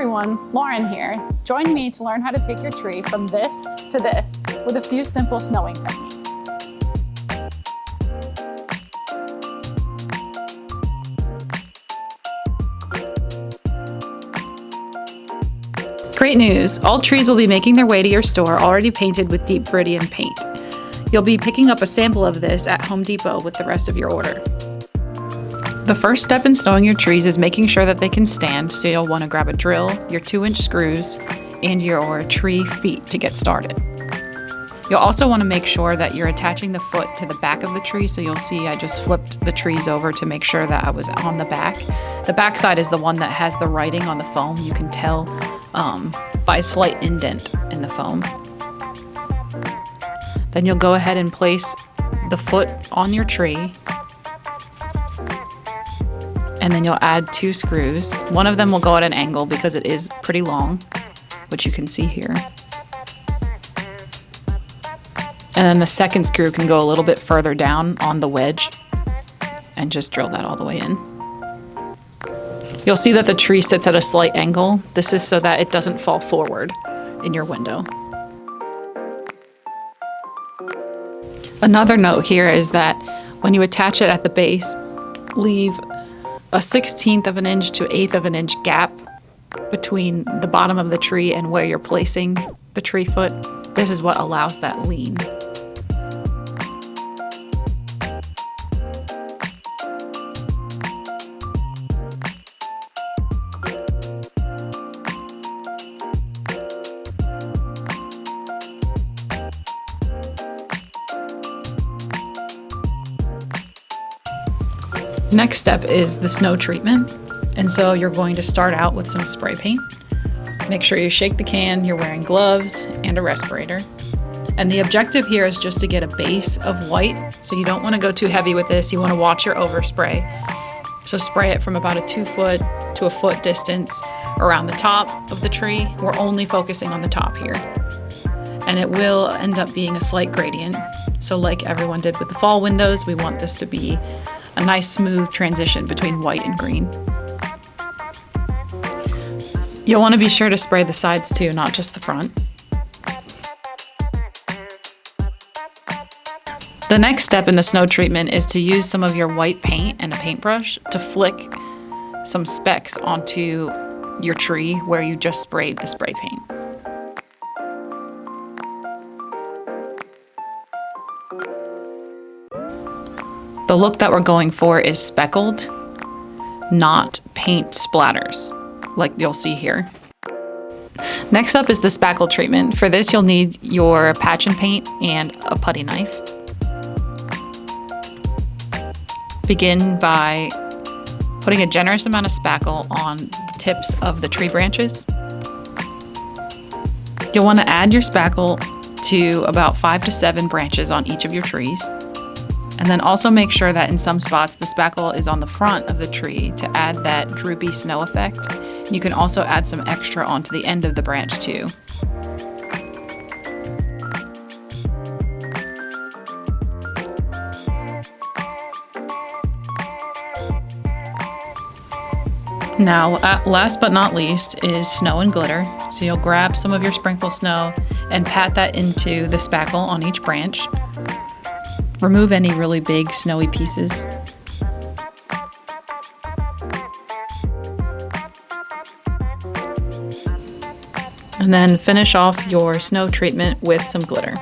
everyone, Lauren here. Join me to learn how to take your tree from this to this with a few simple snowing techniques. Great news! All trees will be making their way to your store already painted with Deep Viridian paint. You'll be picking up a sample of this at Home Depot with the rest of your order. The first step in snowing your trees is making sure that they can stand, so you'll want to grab a drill, your 2-inch screws, and your tree feet to get started. You'll also want to make sure that you're attaching the foot to the back of the tree, so you'll see I just flipped the trees over to make sure that I was on the back. The back side is the one that has the writing on the foam. You can tell by a slight indent in the foam. Then you'll go ahead and place the foot on your tree, and then you'll add 2 screws. One of them will go at an angle because it is pretty long, which you can see here. And then the second screw can go a little bit further down on the wedge and just drill that all the way in. You'll see that the tree sits at a slight angle. This is so that it doesn't fall forward in your window. Another note here is that when you attach it at the base, leave a 1/16 of an inch to 1/8 of an inch gap between the bottom of the tree and where you're placing the tree foot. This is what allows that lean. Next step is the snow treatment. And so you're going to start out with some spray paint. Make sure you shake the can, you're wearing gloves and a respirator. And the objective here is just to get a base of white. So you don't want to go too heavy with this. You want to watch your overspray. So spray it from about a 2 foot to a foot distance around the top of the tree. We're only focusing on the top here. And it will end up being a slight gradient. So like everyone did with the fall windows, we want this to be a nice smooth transition between white and green. You'll want to be sure to spray the sides too, not just the front. The next step in the snow treatment is to use some of your white paint and a paintbrush to flick some specks onto your tree where you just sprayed the spray paint. The look that we're going for is speckled, not paint splatters, like you'll see here. Next up is the spackle treatment. For this, you'll need your patch and paint and a putty knife. Begin by putting a generous amount of spackle on the tips of the tree branches. You'll want to add your spackle to about 5 to 7 branches on each of your trees. And then also make sure that in some spots the spackle is on the front of the tree to add that droopy snow effect. You can also add some extra onto the end of the branch too. Now, last but not least is snow and glitter. So you'll grab some of your sprinkle snow and pat that into the spackle on each branch. Remove any really big snowy pieces. And then finish off your snow treatment with some glitter.